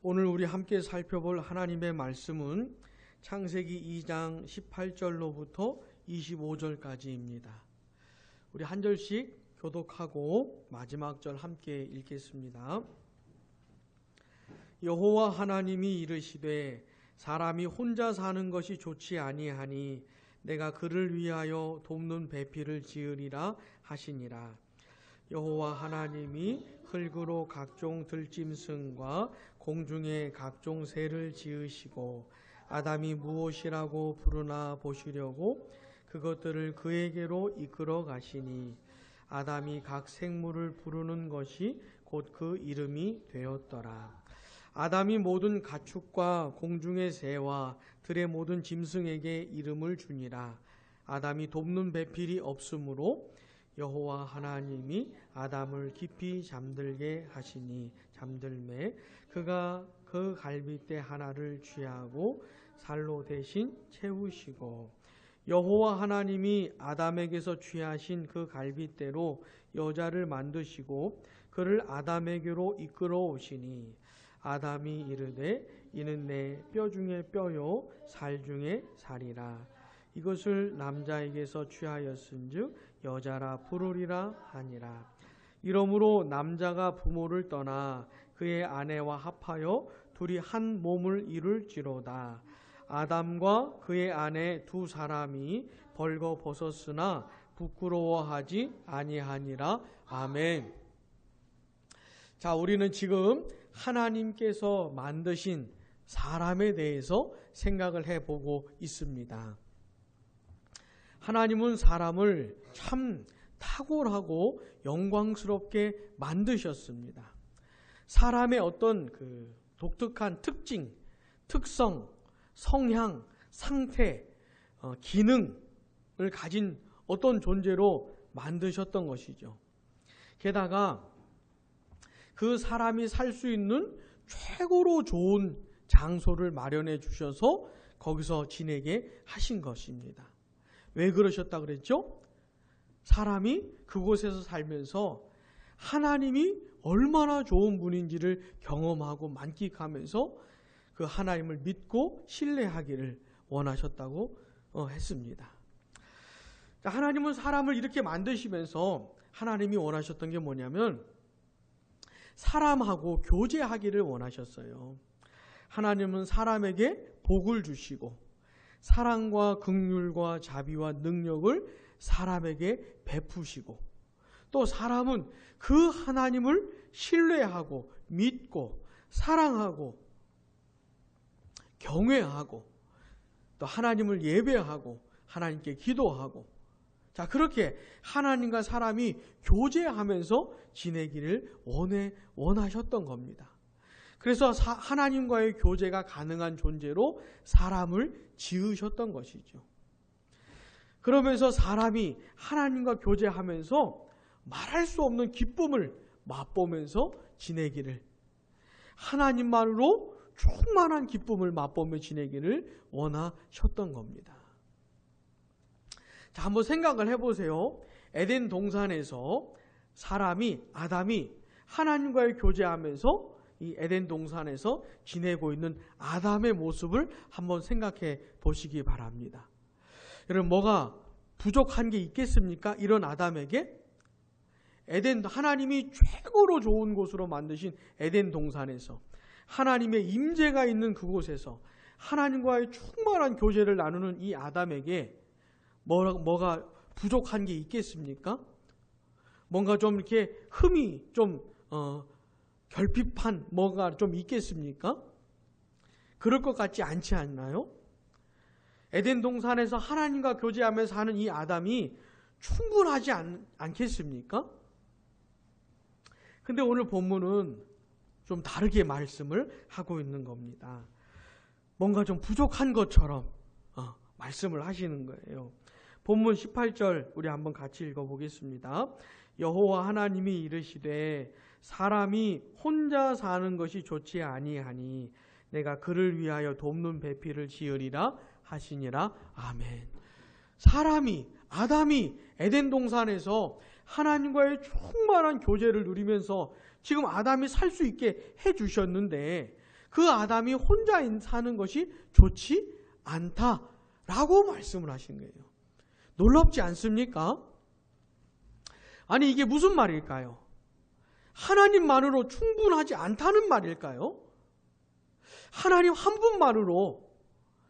오늘 우리 함께 살펴볼 하나님의 말씀은 창세기 2장 18절로부터 25절까지입니다. 우리 한 절씩 교독하고 마지막 절 함께 읽겠습니다. 여호와 하나님이 이르시되 사람이 혼자 사는 것이 좋지 아니하니 내가 그를 위하여 돕는 배필을 지으리라 하시니라. 여호와 하나님이 흙으로 각종 들짐승과 공중의 각종 새를 지으시고 아담이 무엇이라고 부르나 보시려고 그것들을 그에게로 이끌어 가시니 아담이 각 생물을 부르는 것이 곧 그 이름이 되었더라. 아담이 모든 가축과 공중의 새와 들의 모든 짐승에게 이름을 주니라. 아담이 돕는 배필이 없으므로 여호와 하나님이 아담을 깊이 잠들게 하시니 잠들매 그가 그 갈빗대 하나를 취하고 살로 대신 채우시고 여호와 하나님이 아담에게서 취하신 그 갈빗대로 여자를 만드시고 그를 아담에게로 이끌어 오시니 아담이 이르되 이는 내 뼈 중에 뼈요 살 중에 살이라. 이것을 남자에게서 취하였은즉 여자라 부르리라 하니라. 이러므로 남자가 부모를 떠나 그의 아내와 합하여 둘이 한 몸을 이룰지로다. 아담과 그의 아내 두 사람이 벌거 벗었으나 부끄러워하지 아니하니라. 아멘. 자, 우리는 지금 하나님께서 만드신 사람에 대해서 생각을 해보고 있습니다. 하나님은 사람을 참 탁월하고 영광스럽게 만드셨습니다. 사람의 어떤 그 독특한 특징, 특성, 성향, 상태, 기능을 가진 어떤 존재로 만드셨던 것이죠. 게다가 그 사람이 살 수 있는 최고로 좋은 장소를 마련해 주셔서 거기서 지내게 하신 것입니다. 왜 그러셨다 그랬죠? 사람이 그곳에서 살면서 하나님이 얼마나 좋은 분인지를 경험하고 만끽하면서 그 하나님을 믿고 신뢰하기를 원하셨다고 했습니다. 하나님은 사람을 이렇게 만드시면서 하나님이 원하셨던 게 뭐냐면 사람하고 교제하기를 원하셨어요. 하나님은 사람에게 복을 주시고 사랑과 긍휼과 자비와 능력을 사람에게 베푸시고 또 사람은 그 하나님을 신뢰하고 믿고 사랑하고 경외하고 또 하나님을 예배하고 하나님께 기도하고 자 그렇게 하나님과 사람이 교제하면서 지내기를 원하셨던 겁니다. 그래서 하나님과의 교제가 가능한 존재로 사람을 지으셨던 것이죠. 그러면서 사람이 하나님과 교제하면서 말할 수 없는 기쁨을 맛보면서 지내기를 하나님만으로 충만한 기쁨을 맛보며 지내기를 원하셨던 겁니다. 자, 한번 생각을 해보세요. 에덴 동산에서 아담이 하나님과의 교제하면서 이 에덴 동산에서 지내고 있는 아담의 모습을 한번 생각해 보시기 바랍니다. 여러분, 뭐가 부족한 게 있겠습니까? 이런 아담에게 하나님이 최고로 좋은 곳으로 만드신 에덴 동산에서 하나님의 임재가 있는 그곳에서 하나님과의 충만한 교제를 나누는 이 아담에게 뭐가 부족한 게 있겠습니까? 뭔가 좀 이렇게 흠이 좀 결핍한 뭐가 좀 있겠습니까? 그럴 것 같지 않지 않나요? 에덴 동산에서 하나님과 교제하면서 사는 이 아담이 충분하지 않겠습니까? 근데 오늘 본문은 좀 다르게 말씀을 하고 있는 겁니다. 뭔가 좀 부족한 것처럼 말씀을 하시는 거예요. 본문 18절 우리 한번 같이 읽어보겠습니다. 여호와 하나님이 이르시되 사람이 혼자 사는 것이 좋지 아니하니 내가 그를 위하여 돕는 배필을 지으리라 하시니라. 아멘. 아담이 에덴 동산에서 하나님과의 충만한 교제를 누리면서 지금 아담이 살 수 있게 해주셨는데 그 아담이 혼자 사는 것이 좋지 않다라고 말씀을 하신 거예요. 놀랍지 않습니까? 아니 이게 무슨 말일까요? 하나님만으로 충분하지 않다는 말일까요? 하나님 한 분만으로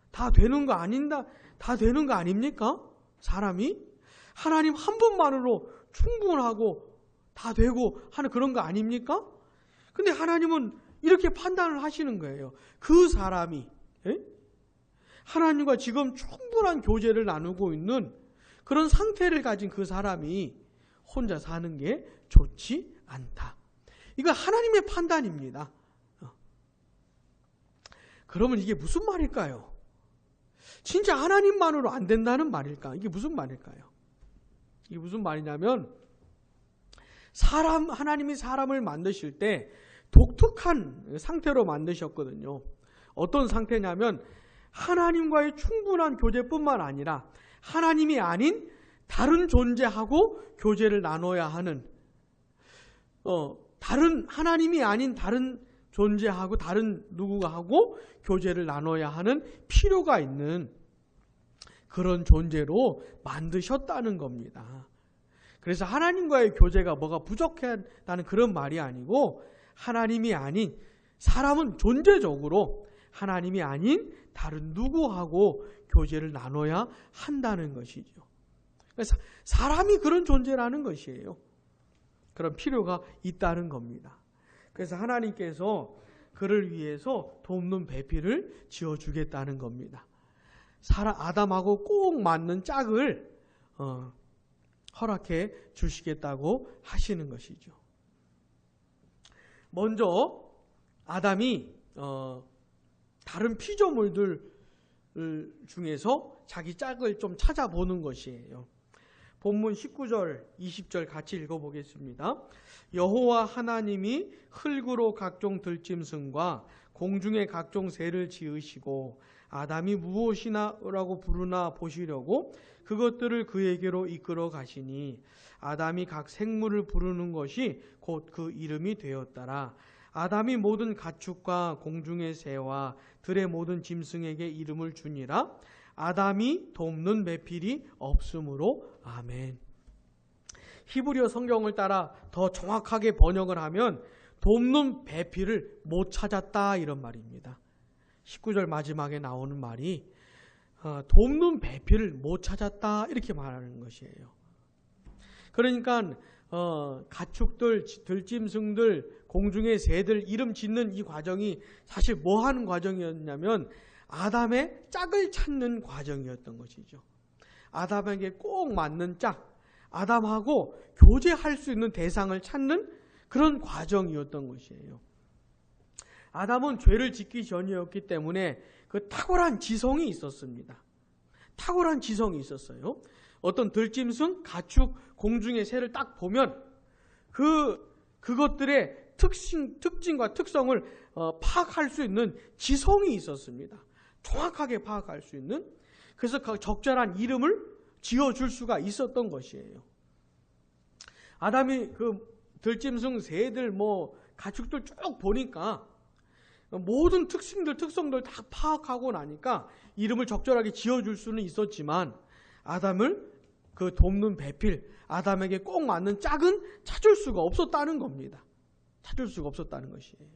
다 되는 거 아닙니까? 사람이 하나님 한 분만으로 충분하고 다 되고 하는 그런 거 아닙니까? 근데 하나님은 이렇게 판단을 하시는 거예요. 그 사람이 하나님과 지금 충분한 교제를 나누고 있는 그런 상태를 가진 그 사람이 혼자 사는 게 좋지 않다. 이거 하나님의 판단입니다. 그러면 이게 무슨 말일까요? 진짜 하나님만으로 안 된다는 말일까? 이게 무슨 말일까요? 이게 무슨 말이냐면 하나님이 사람을 만드실 때 독특한 상태로 만드셨거든요. 어떤 상태냐면 하나님과의 충분한 교제뿐만 아니라 하나님이 아닌 다른 존재하고 교제를 나눠야 하는 하나님이 아닌 다른 존재하고 다른 누구가 하고 교제를 나눠야 하는 필요가 있는 그런 존재로 만드셨다는 겁니다. 그래서 하나님과의 교제가 뭐가 부족하다는 그런 말이 아니고 하나님이 아닌 사람은 존재적으로 하나님이 아닌 다른 누구하고 교제를 나눠야 한다는 것이죠. 그래서 사람이 그런 존재라는 것이에요. 그런 필요가 있다는 겁니다. 그래서 하나님께서 그를 위해서 돕는 배필을 지어주겠다는 겁니다. 아담하고 꼭 맞는 짝을 허락해 주시겠다고 하시는 것이죠. 먼저 아담이 다른 피조물들 중에서 자기 짝을 좀 찾아보는 것이에요. 본문 19절, 20절 같이 읽어보겠습니다. 여호와 하나님이 흙으로 각종 들짐승과 공중의 각종 새를 지으시고 아담이 무엇이라고 부르나 보시려고 그것들을 그에게로 이끌어 가시니 아담이 각 생물을 부르는 것이 곧 그 이름이 되었더라. 아담이 모든 가축과 공중의 새와 들의 모든 짐승에게 이름을 주니라. 아담이 돕는 배필이 없으므로. 아멘. 히브리어 성경을 따라 더 정확하게 번역을 하면 돕는 배필을 못 찾았다 이런 말입니다. 19절 마지막에 나오는 말이 돕는 배필을 못 찾았다 이렇게 말하는 것이에요. 그러니까 가축들, 들짐승들, 공중의 새들 이름 짓는 이 과정이 사실 뭐 하는 과정이었냐면 아담의 짝을 찾는 과정이었던 것이죠. 아담에게 꼭 맞는 짝, 아담하고 교제할 수 있는 대상을 찾는 그런 과정이었던 것이에요. 아담은 죄를 짓기 전이었기 때문에 그 탁월한 지성이 있었습니다. 탁월한 지성이 있었어요. 어떤 들짐승, 가축, 공중의 새를 딱 보면 그것들의 특징과 특성을 파악할 수 있는 지성이 있었습니다. 정확하게 파악할 수 있는. 그래서 그 적절한 이름을 지어줄 수가 있었던 것이에요. 아담이 그 들짐승, 새들, 가축들 쭉 보니까 모든 특성들 다 파악하고 나니까 이름을 적절하게 지어줄 수는 있었지만 아담을 그 돕는 배필, 아담에게 꼭 맞는 짝은 찾을 수가 없었다는 겁니다. 찾을 수가 없었다는 것이에요.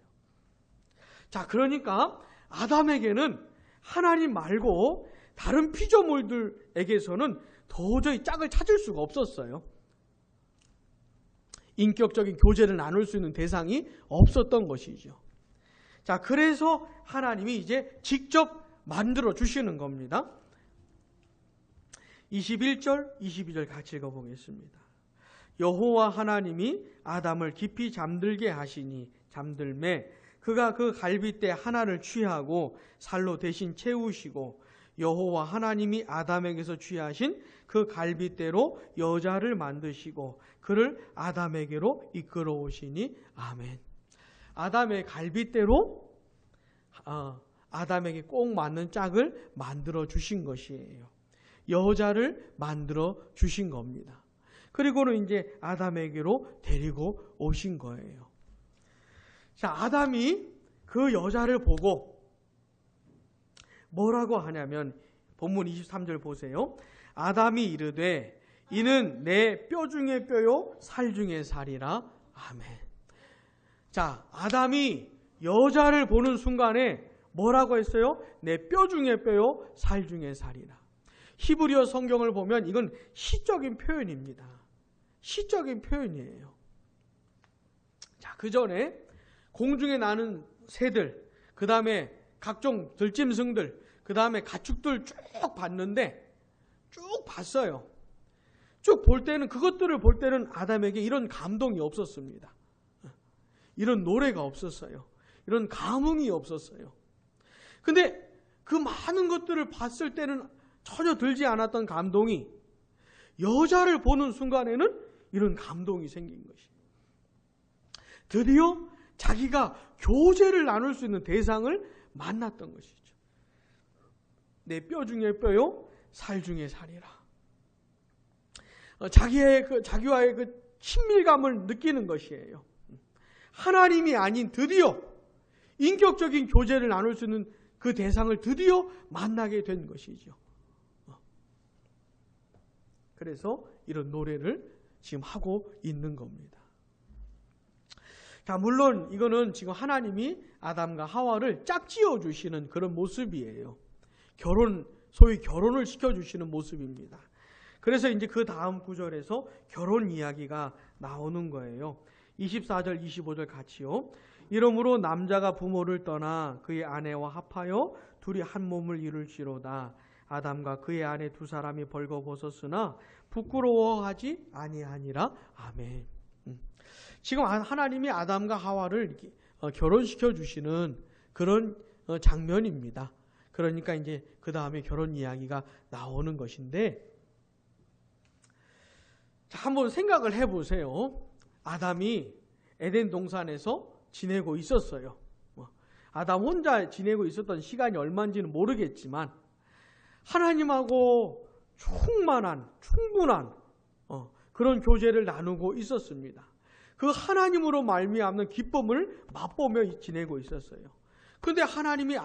자, 그러니까 아담에게는 하나님 말고 다른 피조물들에게서는 도저히 짝을 찾을 수가 없었어요. 인격적인 교제를 나눌 수 있는 대상이 없었던 것이죠. 자, 그래서 하나님이 이제 직접 만들어 주시는 겁니다. 21절, 22절 같이 읽어보겠습니다. 여호와 하나님이 아담을 깊이 잠들게 하시니 잠들매 그가 그 갈빗대 하나를 취하고 살로 대신 채우시고 여호와 하나님이 아담에게서 취하신 그 갈빗대로 여자를 만드시고 그를 아담에게로 이끌어 오시니. 아멘. 아담의 갈빗대로 아담에게 꼭 맞는 짝을 만들어 주신 것이에요. 여자를 만들어 주신 겁니다. 그리고는 이제 아담에게로 데리고 오신 거예요. 자, 아담이 그 여자를 보고 뭐라고 하냐면 본문 23절 보세요. 아담이 이르되 이는 내 뼈 중에 뼈요 살 중에 살이라. 아멘. 자, 아담이 여자를 보는 순간에 뭐라고 했어요? 내 뼈 중에 뼈요 살 중에 살이라. 히브리어 성경을 보면 이건 시적인 표현입니다. 시적인 표현이에요. 자, 그 전에 공중에 나는 새들, 그 다음에 각종 들짐승들, 그 다음에 가축들 쭉 봤는데, 쭉 봤어요. 쭉 볼 때는, 그것들을 볼 때는 아담에게 이런 감동이 없었습니다. 이런 노래가 없었어요. 이런 감흥이 없었어요. 근데 그 많은 것들을 봤을 때는 전혀 들지 않았던 감동이 여자를 보는 순간에는 이런 감동이 생긴 것이. 드디어 자기가 교제를 나눌 수 있는 대상을 만났던 것이죠. 내 뼈 중에 뼈요, 살 중에 살이라. 자기와의 그 친밀감을 느끼는 것이에요. 하나님이 아닌 드디어 인격적인 교제를 나눌 수 있는 그 대상을 드디어 만나게 된 것이죠. 그래서 이런 노래를 지금 하고 있는 겁니다. 자, 물론 이거는 지금 하나님이 아담과 하와를 짝지어 주시는 그런 모습이에요. 소위 결혼을 시켜주시는 모습입니다. 그래서 이제 그 다음 구절에서 결혼 이야기가 나오는 거예요. 24절, 25절 같이요. 이러므로 남자가 부모를 떠나 그의 아내와 합하여 둘이 한 몸을 이룰지로다. 아담과 그의 아내 두 사람이 벌거벗었으나 부끄러워하지 아니하니라. 아멘. 지금 하나님이 아담과 하와를 이렇게 결혼시켜 주시는 그런 장면입니다. 그러니까 이제 그 다음에 결혼 이야기가 나오는 것인데, 자, 한번 생각을 해보세요. 아담이 에덴 동산에서 지내고 있었어요. 아담 혼자 지내고 있었던 시간이 얼마인지는 모르겠지만 하나님하고 충분한 그런 교제를 나누고 있었습니다. 그 하나님으로 말미암는 기쁨을 맛보며 지내고 있었어요. 그런데 하나님이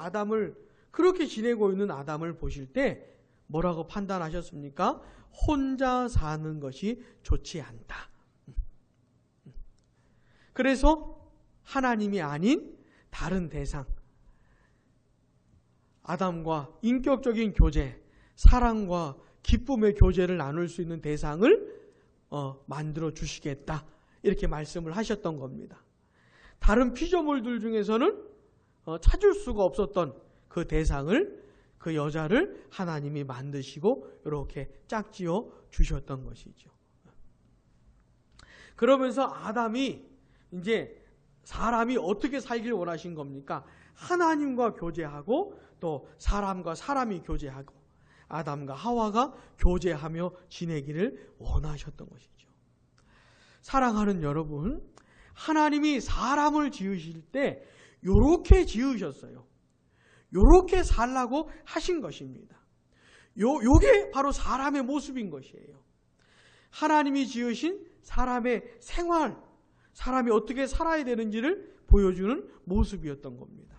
그렇게 지내고 있는 아담을 보실 때 뭐라고 판단하셨습니까? 혼자 사는 것이 좋지 않다. 그래서 하나님이 아닌 다른 대상, 아담과 인격적인 교제, 사랑과 기쁨의 교제를 나눌 수 있는 대상을 만들어 주시겠다. 이렇게 말씀을 하셨던 겁니다. 다른 피조물들 중에서는 찾을 수가 없었던 그 대상을, 그 여자를 하나님이 만드시고 이렇게 짝지어 주셨던 것이죠. 그러면서 아담이 이제 사람이 어떻게 살길 원하신 겁니까? 하나님과 교제하고 또 사람과 사람이 교제하고 아담과 하와가 교제하며 지내기를 원하셨던 것이죠. 사랑하는 여러분, 하나님이 사람을 지으실 때 요렇게 지으셨어요. 요렇게 살라고 하신 것입니다. 요게 바로 사람의 모습인 것이에요. 하나님이 지으신 사람의 생활, 사람이 어떻게 살아야 되는지를 보여주는 모습이었던 겁니다.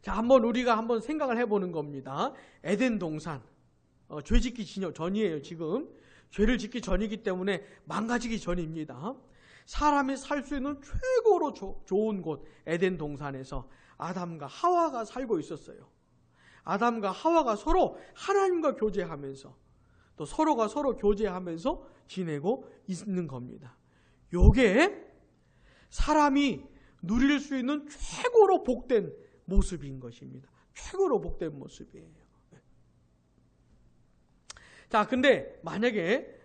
자, 우리가 한번 생각을 해보는 겁니다. 에덴 동산, 죄 짓기 전이에요. 지금 죄를 짓기 전이기 때문에 망가지기 전입니다. 사람이 살 수 있는 최고로 좋은 곳 에덴 동산에서 아담과 하와가 살고 있었어요. 아담과 하와가 서로 하나님과 교제하면서 또 서로가 서로 교제하면서 지내고 있는 겁니다. 요게 사람이 누릴 수 있는 최고로 복된 모습인 것입니다. 최고로 복된 모습이에요. 자, 근데 만약에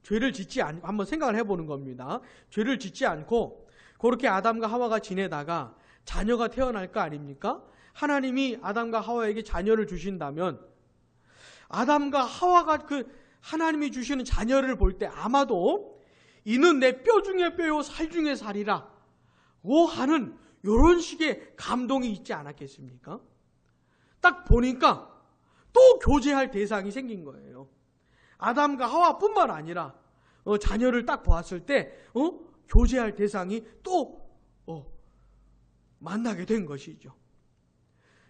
죄를 짓지 않고 한번 생각을 해보는 겁니다. 죄를 짓지 않고 그렇게 아담과 하와가 지내다가 자녀가 태어날 거 아닙니까? 하나님이 아담과 하와에게 자녀를 주신다면 아담과 하와가 그 하나님이 주시는 자녀를 볼 때 아마도 이는 내 뼈 중에 뼈요 살 중에 살이라 고 하는 이런 식의 감동이 있지 않았겠습니까? 딱 보니까 또 교제할 대상이 생긴 거예요. 아담과 하와뿐만 아니라 자녀를 딱 보았을 때 교제할 대상이 또 만나게 된 것이죠.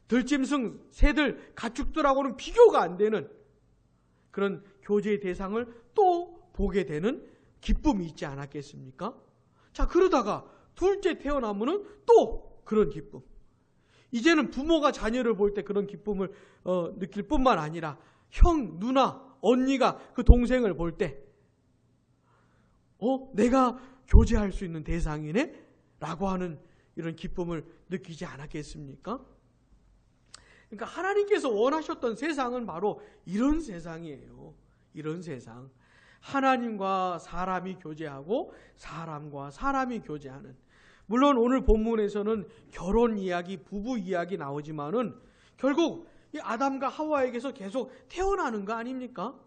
들짐승, 새들, 가축들하고는 비교가 안 되는 그런 교제의 대상을 또 보게 되는 기쁨이 있지 않았겠습니까? 자, 그러다가 둘째 태어나면은 또 그런 기쁨. 이제는 부모가 자녀를 볼 때 그런 기쁨을 느낄 뿐만 아니라 형, 누나, 언니가 그 동생을 볼 때 내가 교제할 수 있는 대상이네? 라고 하는 이런 기쁨을 느끼지 않았겠습니까? 그러니까 하나님께서 원하셨던 세상은 바로 이런 세상이에요. 이런 세상. 하나님과 사람이 교제하고 사람과 사람이 교제하는. 물론 오늘 본문에서는 결혼 이야기, 부부 이야기 나오지만은 결국 이 아담과 하와에게서 계속 태어나는 거 아닙니까?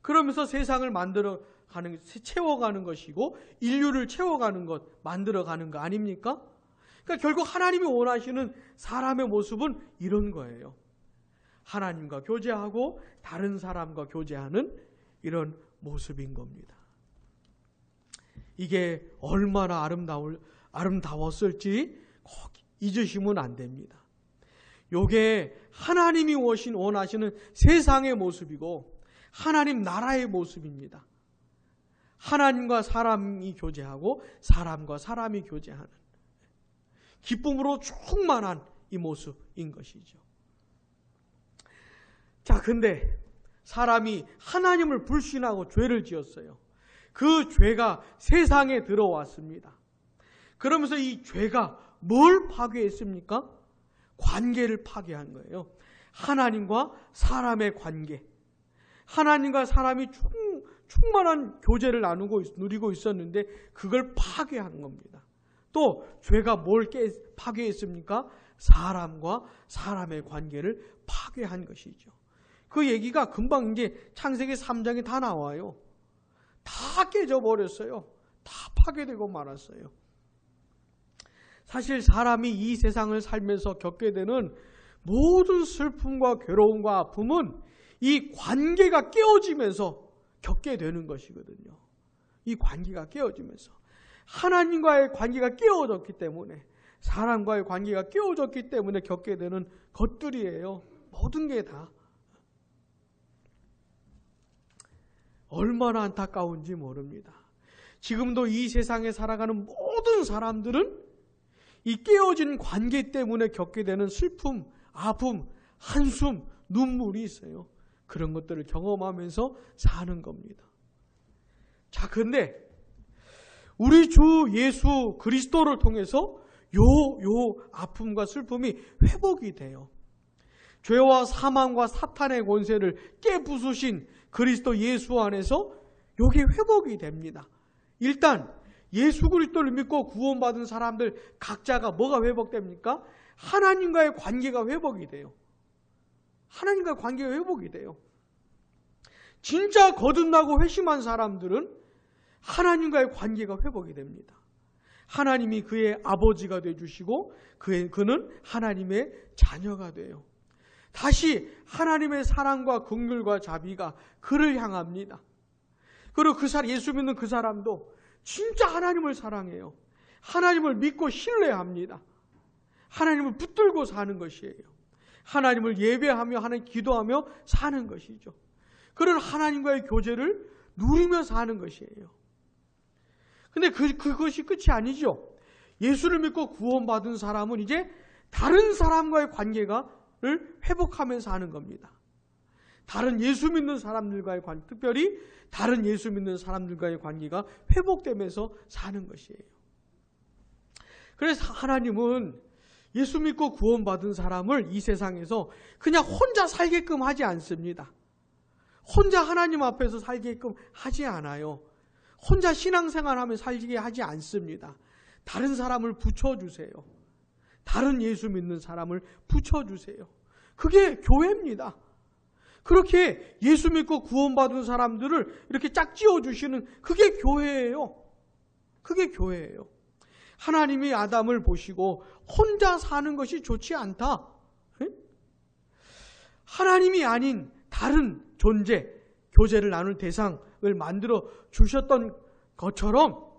그러면서 세상을 만들어가는, 채워가는 것이고 인류를 채워가는 것, 만들어가는 거 아닙니까? 그러니까 결국 하나님이 원하시는 사람의 모습은 이런 거예요. 하나님과 교제하고 다른 사람과 교제하는 이런 모습인 겁니다. 이게 얼마나 아름다웠을지 꼭 잊으시면 안 됩니다. 이게 하나님이 원하시는 세상의 모습이고 하나님 나라의 모습입니다. 하나님과 사람이 교제하고 사람과 사람이 교제하는 기쁨으로 충만한 이 모습인 것이죠. 자, 근데 사람이 하나님을 불신하고 죄를 지었어요. 그 죄가 세상에 들어왔습니다. 그러면서 이 죄가 뭘 파괴했습니까? 관계를 파괴한 거예요. 하나님과 사람의 관계. 하나님과 사람이 충만한 교제를 누리고 있었는데 그걸 파괴한 겁니다. 또 죄가 뭘 파괴했습니까? 사람과 사람의 관계를 파괴한 것이죠. 그 얘기가 금방 이제 창세기 3장에 다 나와요. 다 깨져버렸어요. 다 파괴되고 말았어요. 사실 사람이 이 세상을 살면서 겪게 되는 모든 슬픔과 괴로움과 아픔은 이 관계가 깨어지면서 겪게 되는 것이거든요. 이 관계가 깨어지면서. 하나님과의 관계가 깨어졌기 때문에, 사람과의 관계가 깨어졌기 때문에 겪게 되는 것들이에요. 모든 게 다. 얼마나 안타까운지 모릅니다. 지금도 이 세상에 살아가는 모든 사람들은 이 깨어진 관계 때문에 겪게 되는 슬픔, 아픔, 한숨, 눈물이 있어요. 그런 것들을 경험하면서 사는 겁니다. 자, 근데 우리 주 예수 그리스도를 통해서 요 아픔과 슬픔이 회복이 돼요. 죄와 사망과 사탄의 권세를 깨부수신 그리스도 예수 안에서 이게 회복이 됩니다. 일단 예수 그리스도를 믿고 구원받은 사람들 각자가 뭐가 회복됩니까? 하나님과의 관계가 회복이 돼요. 하나님과의 관계가 회복이 돼요. 진짜 거듭나고 회심한 사람들은 하나님과의 관계가 회복이 됩니다. 하나님이 그의 아버지가 되어주시고 그는 하나님의 자녀가 돼요. 다시 하나님의 사랑과 긍휼과 자비가 그를 향합니다. 그리고 예수 믿는 그 사람도 진짜 하나님을 사랑해요. 하나님을 믿고 신뢰합니다. 하나님을 붙들고 사는 것이에요. 하나님을 예배하며 하나님 기도하며 사는 것이죠. 그런 하나님과의 교제를 누리며 사는 것이에요. 근데 그것이 끝이 아니죠. 예수를 믿고 구원받은 사람은 이제 다른 사람과의 관계를 회복하면서 하는 겁니다. 다른 예수 믿는 사람들과의 관계, 특별히 다른 예수 믿는 사람들과의 관계가 회복되면서 사는 것이에요. 그래서 하나님은 예수 믿고 구원받은 사람을 이 세상에서 그냥 혼자 살게끔 하지 않습니다. 혼자 하나님 앞에서 살게끔 하지 않아요. 혼자 신앙생활하며 살게 하지 않습니다. 다른 사람을 붙여주세요. 다른 예수 믿는 사람을 붙여주세요. 그게 교회입니다. 그렇게 예수 믿고 구원받은 사람들을 이렇게 짝지어주시는 그게 교회예요. 그게 교회예요. 하나님이 아담을 보시고 혼자 사는 것이 좋지 않다. 하나님이 아닌 다른 존재, 교제를 나눌 대상을 만들어 주셨던 것처럼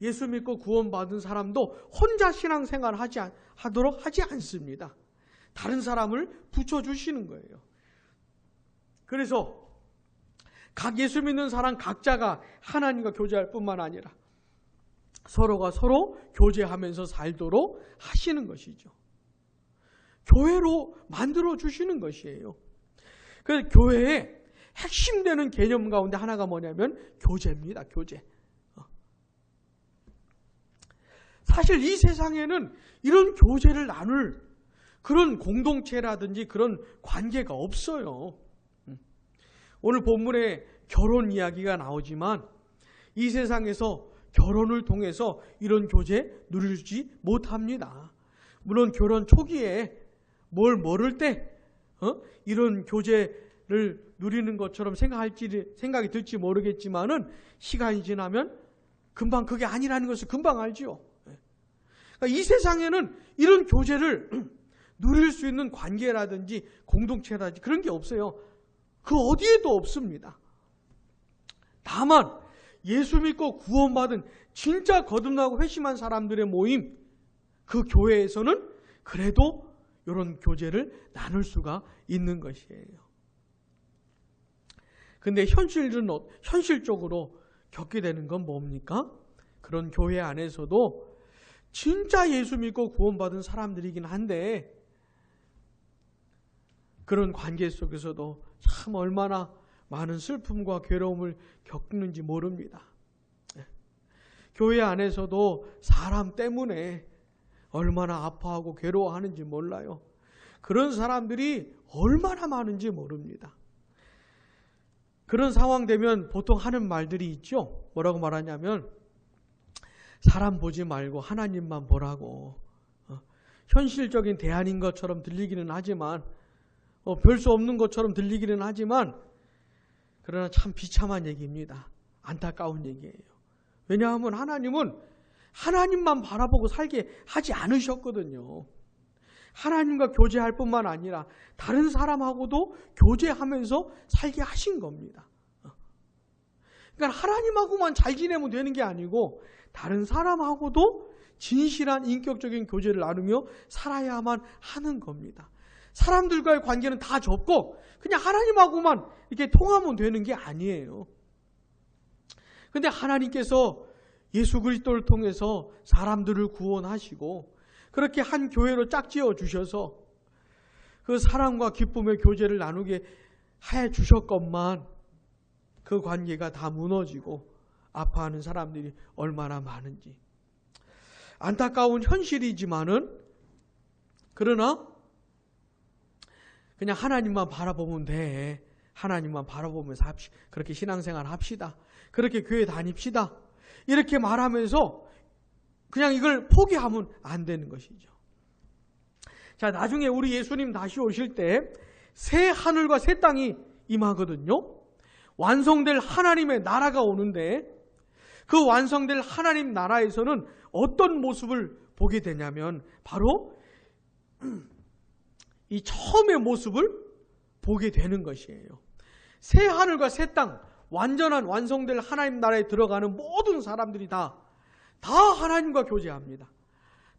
예수 믿고 구원받은 사람도 혼자 신앙생활 하도록 하지 않습니다. 다른 사람을 붙여주시는 거예요. 그래서 각 예수 믿는 사람 각자가 하나님과 교제할 뿐만 아니라 서로가 서로 교제하면서 살도록 하시는 것이죠. 교회로 만들어 주시는 것이에요. 그래서 교회의 핵심되는 개념 가운데 하나가 뭐냐면 교제입니다. 교제. 사실 이 세상에는 이런 교제를 나눌 그런 공동체라든지 그런 관계가 없어요. 오늘 본문에 결혼 이야기가 나오지만 이 세상에서 결혼을 통해서 이런 교제 누리지 못합니다. 물론 결혼 초기에 뭘 모를 때 이런 교제를 누리는 것처럼 생각이 들지 모르겠지만은 시간이 지나면 금방 그게 아니라는 것을 금방 알지요. 그러니까 이 세상에는 이런 교제를 누릴 수 있는 관계라든지 공동체라든지 그런 게 없어요. 그 어디에도 없습니다. 다만 예수 믿고 구원받은 진짜 거듭나고 회심한 사람들의 모임, 그 교회에서는 그래도 이런 교제를 나눌 수가 있는 것이에요. 근데 현실적으로 겪게 되는 건 뭡니까? 그런 교회 안에서도 진짜 예수 믿고 구원받은 사람들이긴 한데 그런 관계 속에서도 참 얼마나 많은 슬픔과 괴로움을 겪는지 모릅니다. 교회 안에서도 사람 때문에 얼마나 아파하고 괴로워하는지 몰라요. 그런 사람들이 얼마나 많은지 모릅니다. 그런 상황 되면 보통 하는 말들이 있죠. 뭐라고 말하냐면 사람 보지 말고 하나님만 보라고. 현실적인 대안인 것처럼 들리기는 하지만 별 수 없는 것처럼 들리기는 하지만 그러나 참 비참한 얘기입니다. 안타까운 얘기예요. 왜냐하면 하나님은 하나님만 바라보고 살게 하지 않으셨거든요. 하나님과 교제할 뿐만 아니라 다른 사람하고도 교제하면서 살게 하신 겁니다. 그러니까 하나님하고만 잘 지내면 되는 게 아니고 다른 사람하고도 진실한 인격적인 교제를 나누며 살아야만 하는 겁니다. 사람들과의 관계는 다 접고 그냥 하나님하고만 이렇게 통하면 되는 게 아니에요. 근데 하나님께서 예수 그리스도를 통해서 사람들을 구원하시고 그렇게 한 교회로 짝지어 주셔서 그 사랑과 기쁨의 교제를 나누게 해 주셨건만 그 관계가 다 무너지고 아파하는 사람들이 얼마나 많은지 안타까운 현실이지만은 그러나 그냥 하나님만 바라보면 돼. 하나님만 바라보면서 그렇게 신앙생활 합시다. 그렇게 교회 다닙시다. 이렇게 말하면서 그냥 이걸 포기하면 안 되는 것이죠. 자, 나중에 우리 예수님 다시 오실 때 새 하늘과 새 땅이 임하거든요. 완성될 하나님의 나라가 오는데 그 완성될 하나님 나라에서는 어떤 모습을 보게 되냐면 바로 이 처음의 모습을 보게 되는 것이에요. 새 하늘과 새 땅, 완전한 완성될 하나님 나라에 들어가는 모든 사람들이 다 하나님과 교제합니다.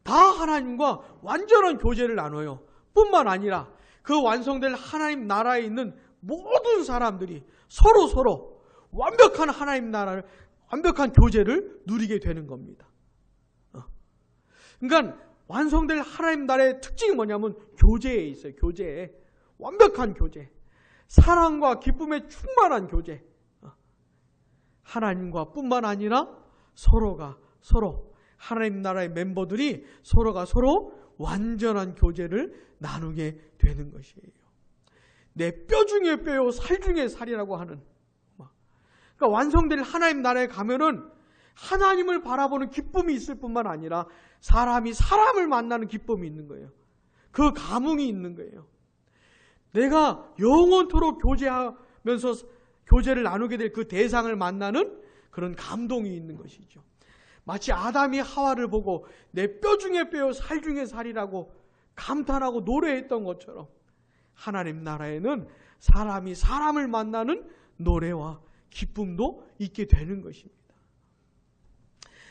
다 하나님과 완전한 교제를 나눠요. 뿐만 아니라 그 완성될 하나님 나라에 있는 모든 사람들이 서로 완벽한 하나님 나라를, 완벽한 교제를 누리게 되는 겁니다. 그러니까 완성될 하나님 나라의 특징이 뭐냐면 교제에 있어요. 교제에. 완벽한 교제. 사랑과 기쁨에 충만한 교제. 하나님과 뿐만 아니라 서로가 서로 하나님 나라의 멤버들이 서로가 서로 완전한 교제를 나누게 되는 것이에요. 내 뼈 중에 뼈요 살 중에 살이라고 하는 그러니까 완성될 하나님 나라에 가면은 하나님을 바라보는 기쁨이 있을 뿐만 아니라 사람이 사람을 만나는 기쁨이 있는 거예요. 그 감흥이 있는 거예요. 내가 영원토록 교제하면서 교제를 나누게 될 그 대상을 만나는 그런 감동이 있는 것이죠. 마치 아담이 하와를 보고 내 뼈 중에 뼈요 살 중에 살이라고 감탄하고 노래했던 것처럼 하나님 나라에는 사람이 사람을 만나는 노래와 기쁨도 있게 되는 것입니다.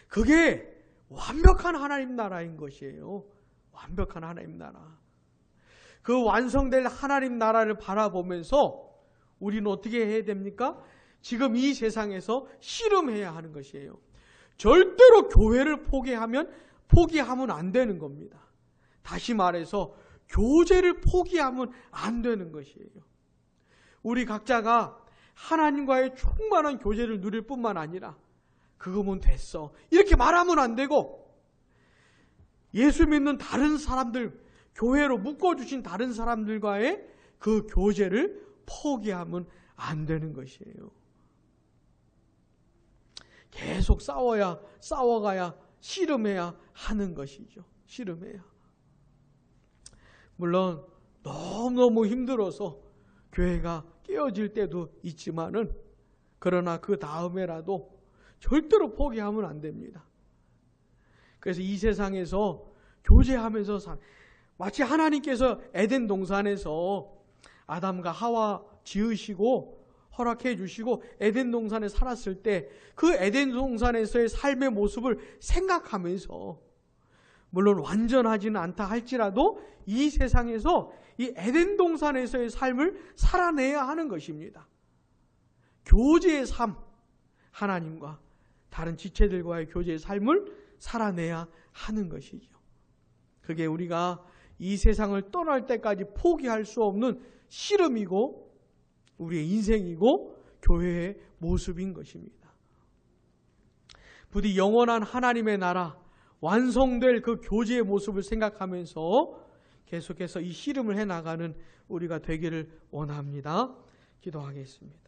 그게 완벽한 하나님 나라인 것이에요. 완벽한 하나님 나라. 그 완성될 하나님 나라를 바라보면서 우리는 어떻게 해야 됩니까? 지금 이 세상에서 씨름해야 하는 것이에요. 절대로 교회를 포기하면 안 되는 겁니다. 다시 말해서 교제를 포기하면 안 되는 것이에요. 우리 각자가 하나님과의 충만한 교제를 누릴 뿐만 아니라 그거면 됐어, 이렇게 말하면 안 되고, 예수 믿는 다른 사람들, 교회로 묶어주신 다른 사람들과의 그 교제를 포기하면 안 되는 것이에요. 계속 싸워가야 씨름해야 하는 것이죠. 씨름해야. 물론 너무너무 힘들어서 교회가 깨어질 때도 있지만은, 그러나 그 다음에라도 절대로 포기하면 안 됩니다. 그래서 이 세상에서 교제하면서 마치 하나님께서 에덴 동산에서 아담과 하와 지으시고 허락해 주시고 에덴 동산에 살았을 때 그 에덴 동산에서의 삶의 모습을 생각하면서, 물론 완전하지는 않다 할지라도 이 세상에서 이 에덴 동산에서의 삶을 살아내야 하는 것입니다. 교제의 삶, 하나님과 다른 지체들과의 교제의 삶을 살아내야 하는 것이죠. 그게 우리가 이 세상을 떠날 때까지 포기할 수 없는 씨름이고 우리의 인생이고 교회의 모습인 것입니다. 부디 영원한 하나님의 나라, 완성될 그 교제의 모습을 생각하면서 계속해서 이 씨름을 해나가는 우리가 되기를 원합니다. 기도하겠습니다.